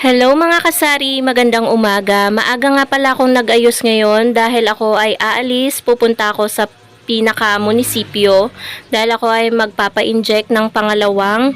Hello mga kasari, magandang umaga. Maaga nga pala akong nag-ayos ngayon dahil ako ay aalis, pupunta ako sa pinaka-munisipyo dahil ako ay magpapa-inject ng pangalawang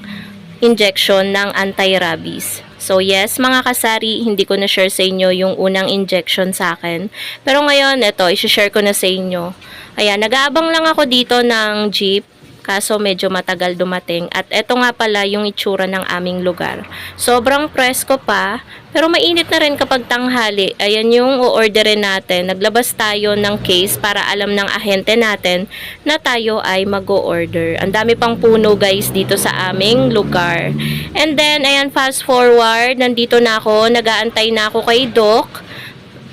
injection ng anti-rabies. So yes, mga kasari, hindi ko na-share sa inyo yung unang injection sa akin. Pero ngayon, ito, isi-share ko na sa inyo. Ayan, nag-aabang lang ako dito ng jeep. Kaso medyo matagal dumating. At eto nga pala yung itsura ng aming lugar. Sobrang presko pa, pero mainit na rin kapag tanghali. Ayan yung o-orderin natin. Naglabas tayo ng case para alam ng ahente natin na tayo ay mag-o-order. Ang dami pang puno guys dito sa aming lugar. And then, ayan, fast forward. Nandito na ako. Nag-aantay na ako kay Doc.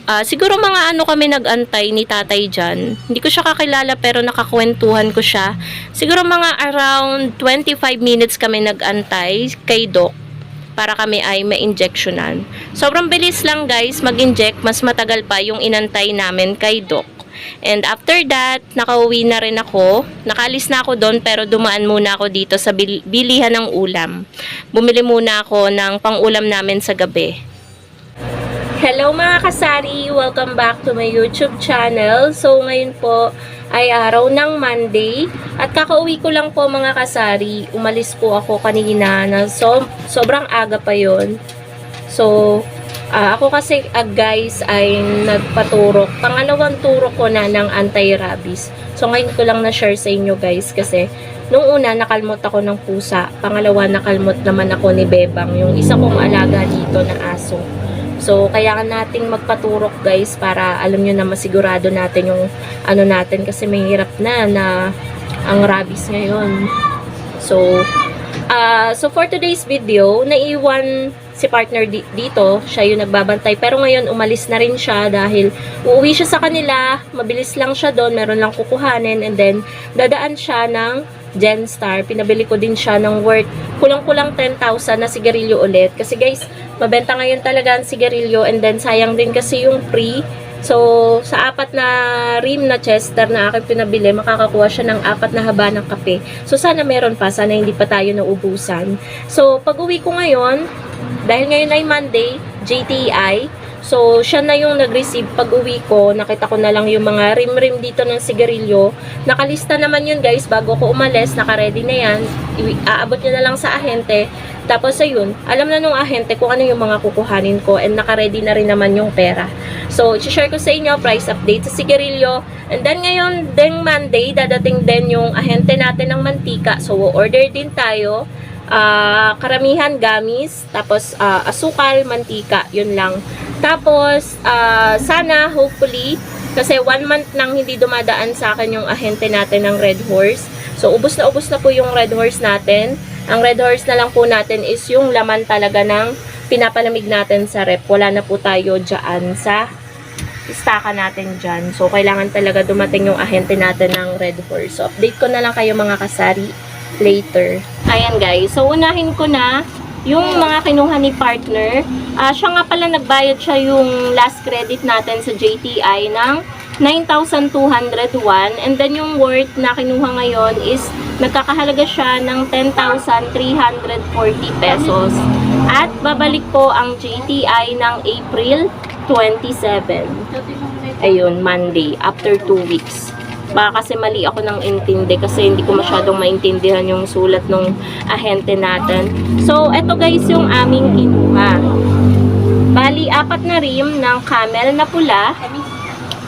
Siguro mga ano kami nag-antay ni tatay dyan. Hindi ko siya kakilala pero nakakwentuhan ko siya. Siguro mga around 25 minutes kami nag-antay kay Doc para kami ay ma-injectionan. Sobrang bilis lang guys mag-inject. Mas matagal pa yung inantay namin kay Doc. And after that, nakauwi na rin ako. Nakalis na ako doon pero dumaan muna ako dito sa bilihan ng ulam. Bumili muna ako ng pang-ulam namin sa gabi. Hello mga kasari! Welcome back to my YouTube channel. So ngayon po ay araw ng Monday at kakauwi ko lang po mga kasari. Umalis po ako kanina na sobrang aga pa yon. So ako kasi guys ay nagpaturok. Pangalawang turok ko na ng anti-rabies. So ngayon ko lang na-share sa inyo guys kasi nung una nakalmot ako ng pusa. Pangalawa nakalmot naman ako ni Bebang, yung isa kong alaga dito na aso. So, kaya nating magpaturok guys para alam nyo na masigurado natin yung ano natin kasi may hirap na ang rabies ngayon. So for today's video, naiwan si partner dito. Siya yung nagbabantay. Pero ngayon, umalis na rin siya dahil uuwi siya sa kanila. Mabilis lang siya doon. Meron lang kukuhanin. And then, dadaan siya ng Genstar. Pinabili ko din siya ng worth kulang-kulang 10,000 na sigarilyo ulit. Kasi guys, mabenta ngayon talaga ang sigarilyo. And then, sayang din kasi yung free. So, sa 4 na rim na Chester na aking pinabili, makakakuha siya ng 4 na haba ng kape. So, sana meron pa. Sana hindi pa tayo naubusan. So, pag uwi ko ngayon, dahil ngayon ay Monday, JTI, so, siya na yung nag-receive pag uwi ko. Nakita ko na lang yung mga rim-rim dito ng sigarilyo. Nakalista naman yun guys, bago ko umalis, naka-ready na yan. Aabot niya na lang sa ahente. Tapos ayun, alam na nung ahente kung ano yung mga kukuhanin ko and naka-ready na rin naman yung pera. So, i-share ko sa inyo, price update sa sigarilyo. And then ngayon, deng Monday, dadating din yung ahente natin ng mantika. So, order din tayo. Karamihan gamis, tapos asukal, mantika, yun lang. Tapos, sana, hopefully, kasi 1 month nang hindi dumadaan sa akin yung ahente natin ng Red Horse. So, ubos na po yung Red Horse natin. Ang Red Horse na lang po natin is yung laman talaga ng pinapalamig natin sa rep. Wala na po tayo dyan sa istaka natin dyan. So, kailangan talaga dumating yung ahente natin ng Red Horse. So, update ko na lang kayo mga kasari later. Ayan guys. So, unahin ko na yung mga kinuha ni partner. Siya nga pala nagbayad siya yung last credit natin sa JTI ng 9,201. And then yung worth na kinuha ngayon is nagkakahalaga siya ng 10,340 pesos. At babalik po ang JTI ng April 27. Ayun, Monday, after 2 weeks. Baka kasi mali ako ng intindi kasi hindi ko masyadong maintindihan yung sulat ng ahente natin. So, eto guys yung aming kinuha. Bali, 4 na rim ng camel na pula.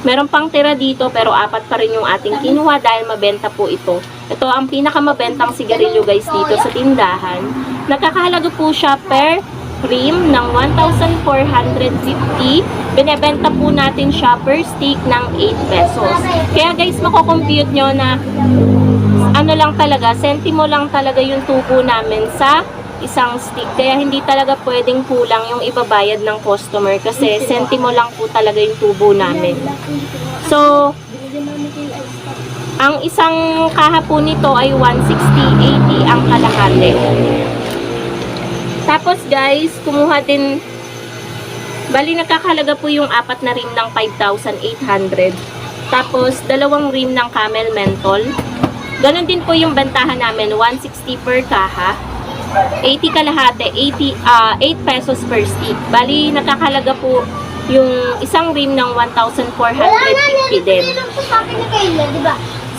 Meron pang tira dito pero 4 pa rin yung ating kinuha dahil mabenta po ito. Ito ang pinakamabentang sigarilyo guys dito sa tindahan. Nagkakahalaga po siya per rim ng 1,450. Binebenta po natin siya per stick ng 8 pesos. Kaya guys, mako-compute nyo na ano lang talaga, sentimo lang talaga yung tubo namin sa isang stick. Kaya hindi talaga pwedeng kulang yung ibabayad ng customer kasi sentimo lang po talaga yung tubo namin. So, ang isang kaha po nito ay 160.80 ang kalahati. Tapos guys, kumuha din, bali nagkakahalaga po yung 4 na rim ng 5,800. Tapos, 2 rim ng camel menthol. Ganon din po yung bentahan namin, 160 per kaha. 80 kalahati, 8 pesos per stick. Bali, nakakalaga po yung isang rim ng 1,450 din.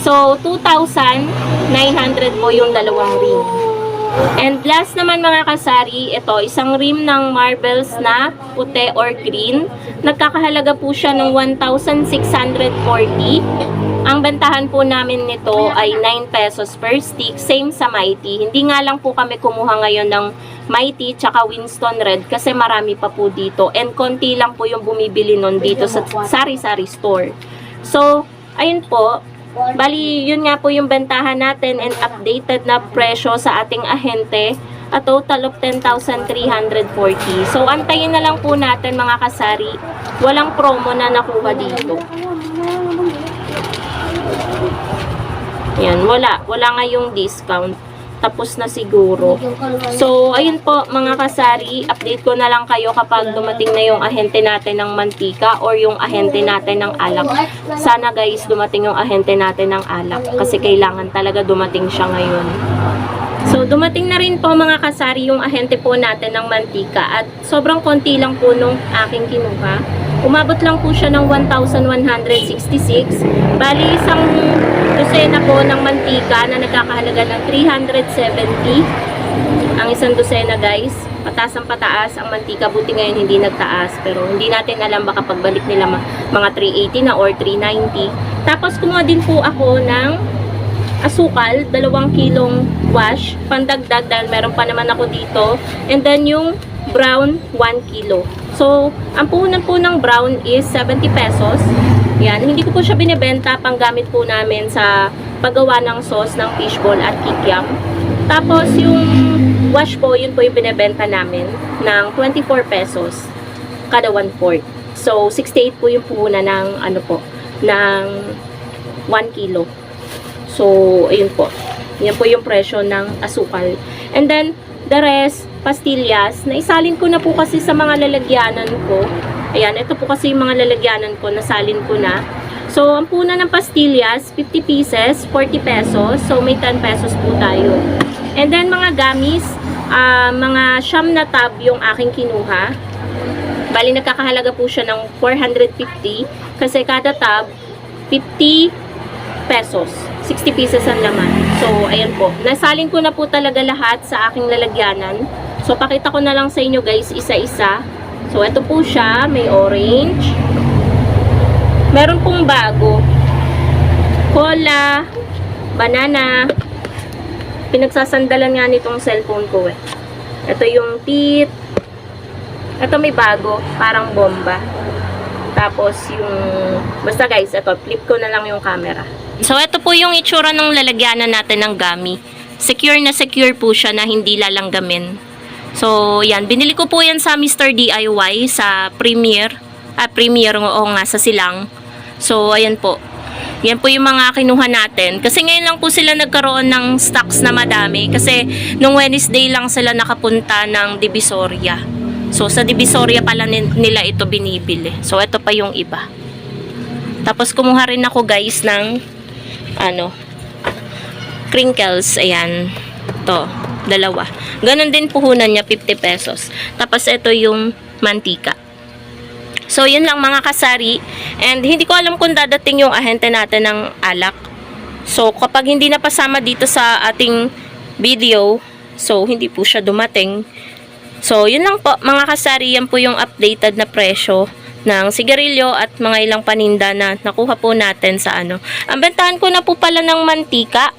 So, 2,900 po yung dalawang rim. And last naman mga kasari, ito, isang rim ng marbles na puti or green. Nagkakahalaga po siya ng 1,640. Ang bentahan po namin nito ay 9 pesos per stick, same sa Mighty. Hindi nga lang po kami kumuha ngayon ng Mighty tsaka Winston Red kasi marami pa po dito. And konti lang po yung bumibili nun dito sa sari-sari store. So, ayun po. Bali, yun nga po yung bentahan natin and updated na presyo sa ating ahente. A total of 10,340. So, antayin na lang po natin mga kasari. Walang promo na nakuha dito. Yan, wala nga yung discount. Tapos na siguro. So, ayun po mga kasari, update ko na lang kayo kapag dumating na yung ahente natin ng mantika or yung ahente natin ng alak. Sana guys, dumating yung ahente natin ng alak kasi kailangan talaga dumating siya ngayon. So, dumating na rin po mga kasari yung ahente po natin ng mantika at sobrang konti lang po nung aking kinuha. Umabot lang po siya ng 1,166. Bali, isang dosena po ng mantika na nagkakahalaga ng 370. Ang isang dosena guys, pataas ang pataas ang mantika. Buti ngayon hindi nagtaas, pero hindi natin alam baka pagbalik nila mga 380 na or 390. Tapos kumuha din po ako ng asukal, 2 kilong wash, pandagdag dahil meron pa naman ako dito. And then yung brown, 1 kilo. So, ang puhunan po ng brown is 70 pesos. Yan, hindi ko po siya binibenta, panggamit po namin sa paggawa ng sauce ng fishball at kikiam. Tapos, yung wash po, yun po yung binibenta namin ng 24 pesos kada 1/4. So, 68 po yung puhunan ng, ng 1 kilo. So, ayun po. Yan po yung presyo ng asukal. And then, the rest, pastillas, naisalin ko na po kasi sa mga lalagyanan ko. Ayan, ito po kasi yung mga lalagyanan ko, nasalin ko na. So, ang puna ng pastillas, 50 pieces, 40 pesos. So, may 10 pesos po tayo. And then, mga gamis, mga siyam na tab yung aking kinuha. Bali, nagkakahalaga po siya ng 450 kasi kada tab, 50 pesos. 60 pieces ang laman. So, ayan po. Nasalin ko na po talaga lahat sa aking lalagyanan. So, pakita ko na lang sa inyo guys, isa-isa. So, ito po siya. May orange. Meron pong bago. Cola. Banana. Pinagsasandalan nga nitong cellphone ko eh. Ito yung teeth. Ito may bago. Parang bomba. Tapos yung... Basta guys, ito. Flip ko na lang yung camera. So, ito po yung itsura ng lalagyanan natin ng gummy. Secure na secure po siya na hindi lalanggamin. So, yan. Binili ko po yan sa Mr. DIY sa Premier. Premier nga sa Silang. So, ayan po. Yan po yung mga kinuha natin. Kasi ngayon lang po sila nagkaroon ng stocks na madami. Kasi nung Wednesday lang sila nakapunta ng Divisoria. So, sa Divisoria pala nila ito binibili. So, ito pa yung iba. Tapos, kumuha rin ako guys ng crinkles, ayan, to, 2. Ganon din puhunan niya, 50 pesos. Tapos, ito yung mantika. So, yun lang mga kasari. And, hindi ko alam kung dadating yung ahente natin ng alak. So, kapag hindi na pasama dito sa ating video, so, hindi po siya dumating. So, yun lang po, mga kasari, yan po yung updated na presyo ng sigarilyo at mga ilang paninda na nakuha po natin sa Ang bentahan ko na po pala ng mantika.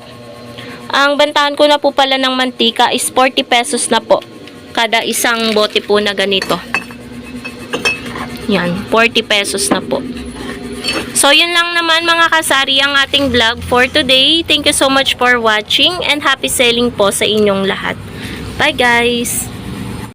Ang bentahan ko na po pala ng mantika is 40 pesos na po. Kada isang bote po na ganito. Yan, 40 pesos na po. So, yun lang naman mga kasari ang ating vlog for today. Thank you so much for watching and happy selling po sa inyong lahat. Bye guys!